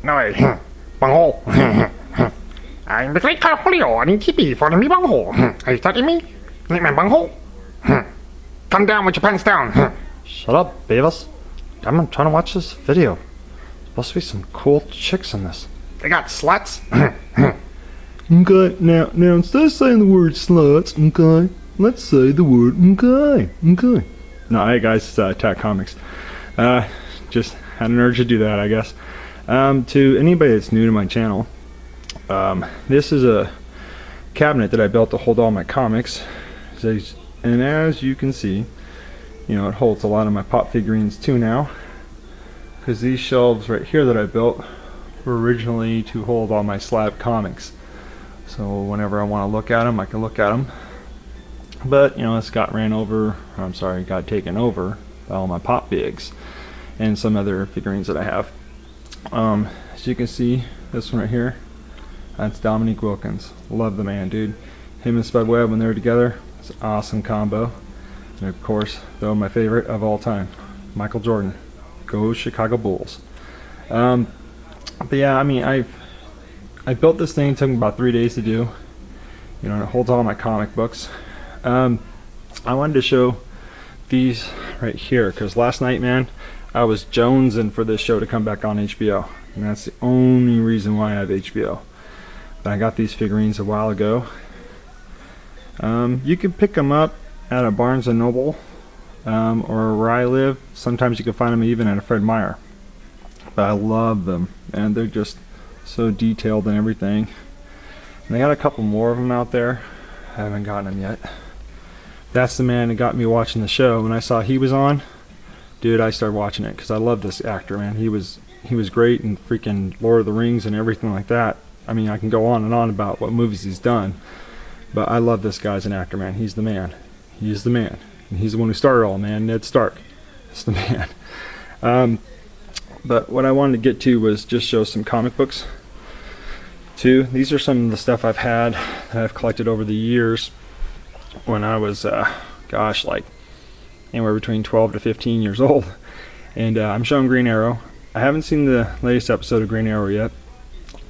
Nej, bango. I'm the great Julio, and TP for the me bango. Are you talking me? Like my bango? Come down with your pants down. Shut up, Beavis. Damn, I'm trying to watch this video. Supposed to be some cool chicks in this. They got sluts. Okay, now instead of saying the word sluts, okay, let's say the word okay. No, hey guys, it's Attack Comics. Just had an urge to do that, I guess. To anybody that's new to my channel, this is a cabinet that I built to hold all my comics. And as you can see, you know, it holds a lot of my pop figurines too now, because these shelves right here that I built were originally to hold all my slab comics. So whenever I want to look at them, I can look at them. But you know, it's got got taken over by all my pop figs and some other figurines that I have. As you can see, this one right here, that's Dominique Wilkins. Love the man, dude. Him and Spud Webb, when they were together, it's an awesome combo. And of course, though, my favorite of all time, Michael Jordan. Go Chicago Bulls. But yeah, I mean, I built this thing. It took me about 3 days to do. You know, and it holds all my comic books. I wanted to show these right here because last night, man, I was jonesing for this show to come back on HBO, and that's the only reason why I have HBO. But I got these figurines a while ago. You can pick them up at a Barnes & Noble, or where I live. Sometimes you can find them even at a Fred Meyer. But I love them, and they're just so detailed and everything. And they got a couple more of them out there. I haven't gotten them yet. That's the man that got me watching the show. When I saw he was on, dude, I started watching it because I love this actor, man. He was great in freaking Lord of the Rings and everything like that. I mean, I can go on and on about what movies he's done, but I love this guy as an actor, man. He's the man. He's the man. And he's the one who started all, man. Ned Stark. That's the man. But what I wanted to get to was just show some comic books too. These are some of the stuff I've had that I've collected over the years when I was gosh, like anywhere between 12 to 15 years old. And I'm showing Green Arrow. I haven't seen the latest episode of Green Arrow yet,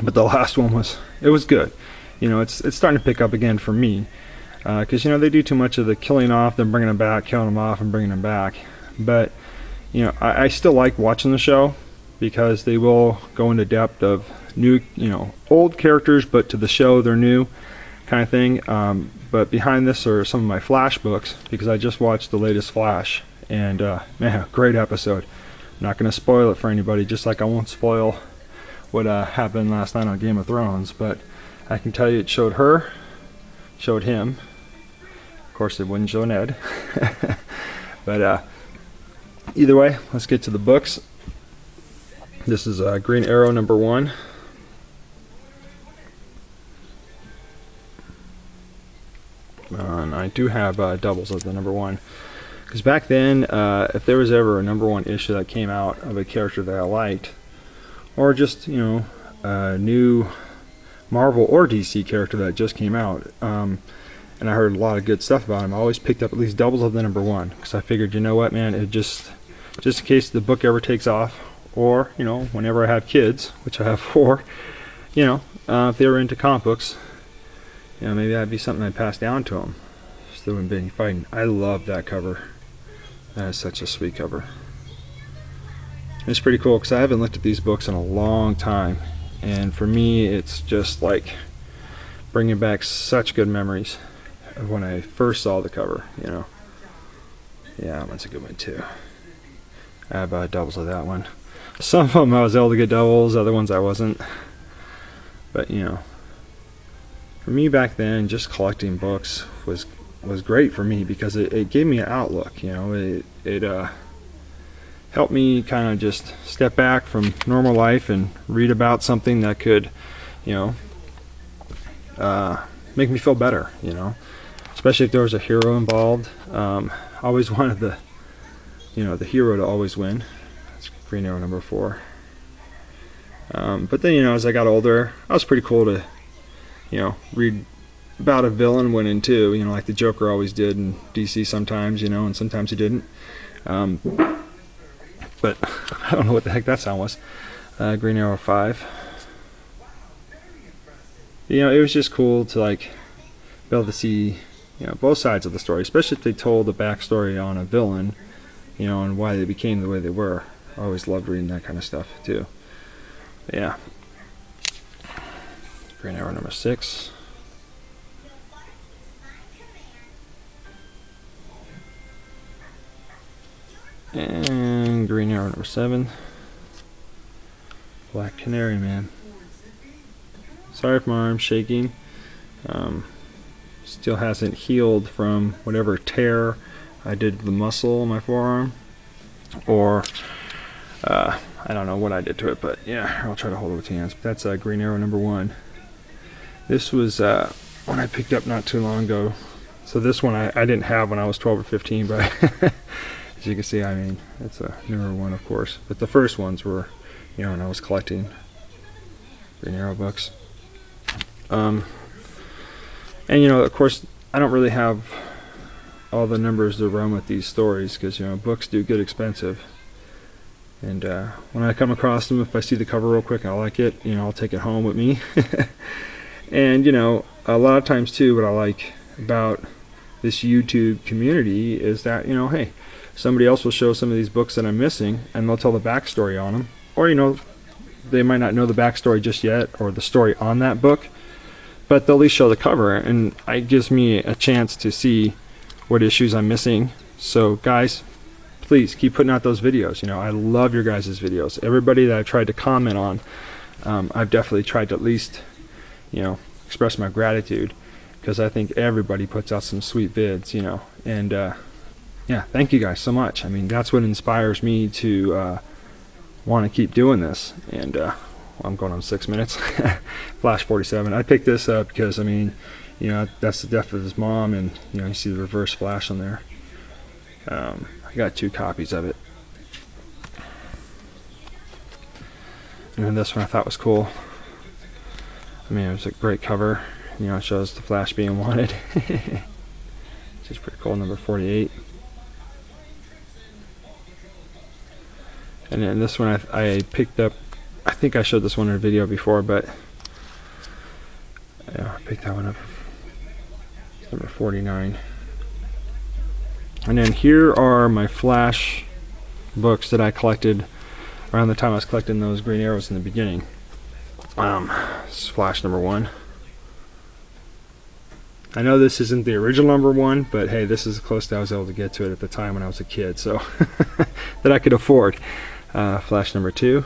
but the last one was good. You know, it's starting to pick up again for me, because you know, they do too much of the killing off, then bringing them back, killing them off, and bringing them back. But you know, I still like watching the show because they will go into depth of new, you know, old characters, but to the show they're new, kind of thing. But behind this are some of my Flash books, because I just watched the latest Flash, and man, great episode. Not going to spoil it for anybody, just like I won't spoil what happened last night on Game of Thrones. But I can tell you, it showed her, showed him. Of course, it wouldn't show Ned. But either way, let's get to the books. This is Green Arrow #1. And I do have doubles of the #1, because back then, if there was ever a #1 issue that came out of a character that I liked, or just, you know, a new Marvel or DC character that just came out, and I heard a lot of good stuff about him, I always picked up at least doubles of the #1, because I figured, you know what, man, it just in case the book ever takes off, or you know, whenever I have kids, which I have 4, you know, if they were into comic books, you know, maybe that'd be something I'd pass down to them. Still wouldn't be any fighting. I love that cover. That is such a sweet cover. It's pretty cool because I haven't looked at these books in a long time, and for me, it's just like bringing back such good memories of when I first saw the cover. You know, yeah, that one's a good one too. I have doubles of that one. Some of them I was able to get doubles, other ones I wasn't. But you know, for me back then, just collecting books was great for me, because it gave me an outlook. You know, it helped me kind of just step back from normal life and read about something that could, you know, make me feel better. You know, especially if there was a hero involved. I always wanted the hero to always win. That's Green Arrow #4. But then, you know, as I got older, it was pretty cool to, you know, read about a villain winning too, you know, like the Joker always did in DC sometimes, you know, and sometimes he didn't. But I don't know what the heck that sound was. Green Arrow 5. You know, it was just cool to like be able to see, you know, both sides of the story, especially if they told a backstory on a villain, you know, and why they became the way they were. I always loved reading that kind of stuff too. But yeah. Green Arrow number 6. And Green Arrow number 7. Black Canary, man. Sorry if my arm's shaking. Still hasn't healed from whatever tear I did to the muscle in my forearm. Or, I don't know what I did to it, but yeah, I'll try to hold it with hands. But that's Green Arrow number 1. This was one I picked up not too long ago. So this one I didn't have when I was 12 or 15, but as you can see, I mean, it's a newer one, of course. But the first ones were, you know, when I was collecting Green Arrow books. And you know, of course, I don't really have all the numbers to run with these stories because, you know, books do get expensive. And when I come across them, if I see the cover real quick and I like it, you know, I'll take it home with me. And you know, a lot of times too, what I like about this YouTube community is that, you know, hey, somebody else will show some of these books that I'm missing and they'll tell the backstory on them. Or, you know, they might not know the backstory just yet or the story on that book, but they'll at least show the cover, and it gives me a chance to see what issues I'm missing. So guys, please keep putting out those videos. You know, I love your guys' videos. Everybody that I've tried to comment on, I've definitely tried to at least, you know, express my gratitude, because I think everybody puts out some sweet vids, you know. And yeah, thank you guys so much. I mean, that's what inspires me to want to keep doing this. And I'm going on 6 minutes. Flash 47. I picked this up because, I mean, you know, that's the death of his mom, and you know, you see the reverse flash on there. I got 2 copies of it. And then this one I thought was cool. I mean, it was a great cover. You know, it shows the Flash being wanted. Which is pretty cool, number 48. And then this one I picked up, I think I showed this one in a video before, but yeah, I picked that one up. It's number 49. And then here are my Flash books that I collected around the time I was collecting those Green Arrows in the beginning. This is Flash number 1. I know this isn't the original number 1, but hey, this is as close as I was able to get to it at the time when I was a kid, so that I could afford. Flash number 2.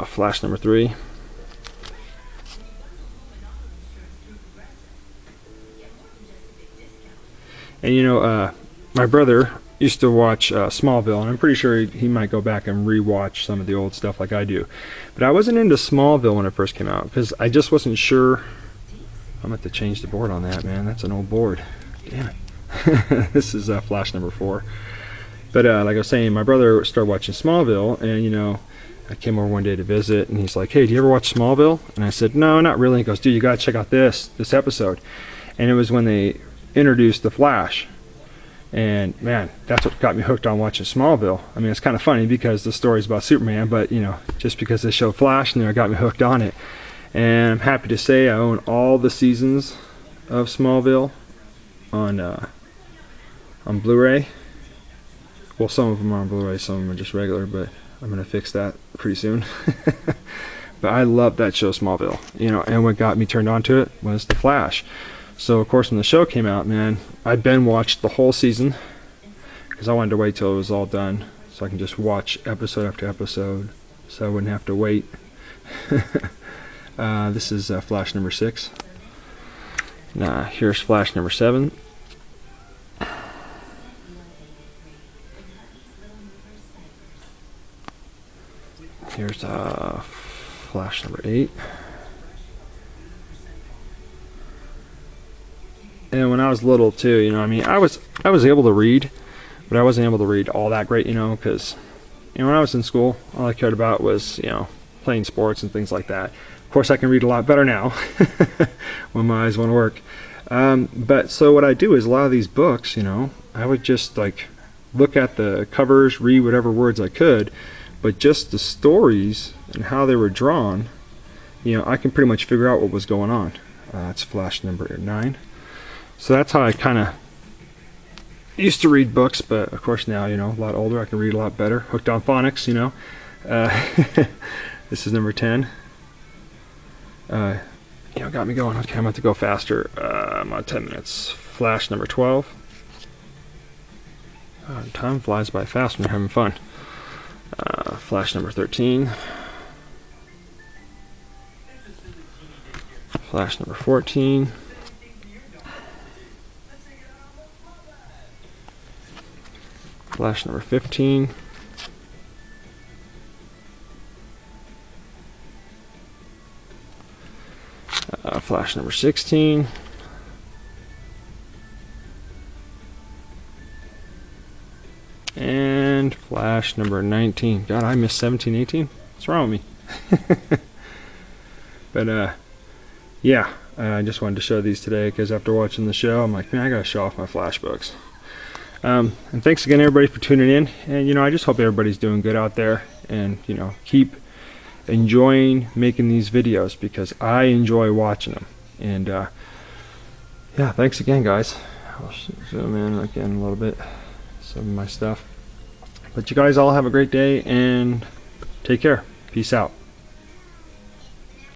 Flash number 3. And you know, my brother used to watch Smallville, and I'm pretty sure he might go back and rewatch some of the old stuff like I do. But I wasn't into Smallville when it first came out because I just wasn't sure. I'm going to have to change the board on that, man. That's an old board. Damn it. This is Flash number 4. But like I was saying, my brother started watching Smallville, and you know, I came over one day to visit, and he's like, "Hey, do you ever watch Smallville?" And I said, "No, not really." He goes, "Dude, you got to check out this episode." And it was when they introduced the Flash. And man, that's what got me hooked on watching Smallville. I mean, it's kind of funny because the story's about Superman, but you know, just because they showed Flash in there, it got me hooked on it. And I'm happy to say I own all the seasons of Smallville on Blu-ray. Well, some of them are on Blu-ray, some of them are just regular, but I'm gonna fix that pretty soon. But I love that show, Smallville. You know, and what got me turned on to it was the Flash. So of course, when the show came out, man, I watched the whole season because I wanted to wait till it was all done so I can just watch episode after episode, so I wouldn't have to wait. This is Flash number 6. Now here's Flash number 7. Here's Flash number 8. And when I was little too, you know, I mean, I was able to read, but I wasn't able to read all that great, you know, because, you know, when I was in school, all I cared about was, you know, playing sports and things like that. Of course, I can read a lot better now when my eyes want to work. But so what I do is a lot of these books, you know, I would just like look at the covers, read whatever words I could, but just the stories and how they were drawn, you know, I can pretty much figure out what was going on. That's flash number 9. So that's how I kind of used to read books, but of course now, you know, a lot older, I can read a lot better. Hooked on phonics, you know. This is number 10. You know, got me going. Okay, I'm about to go faster. I'm on 10 minutes. Flash number 12. Time flies by fast when you're having fun. Flash number 13. Flash number 14. Flash number 15. Flash number 16. And flash number 19. God, I missed 17, 18. What's wrong with me? But yeah, I just wanted to show these today because after watching the show, I'm like, man, I gotta show off my flash books. And thanks again, everybody, for tuning in. And you know, I just hope everybody's doing good out there, and you know, keep enjoying making these videos because I enjoy watching them. And yeah, thanks again, guys. I'll zoom in again a little bit, some of my stuff. But you guys all have a great day and take care. Peace out.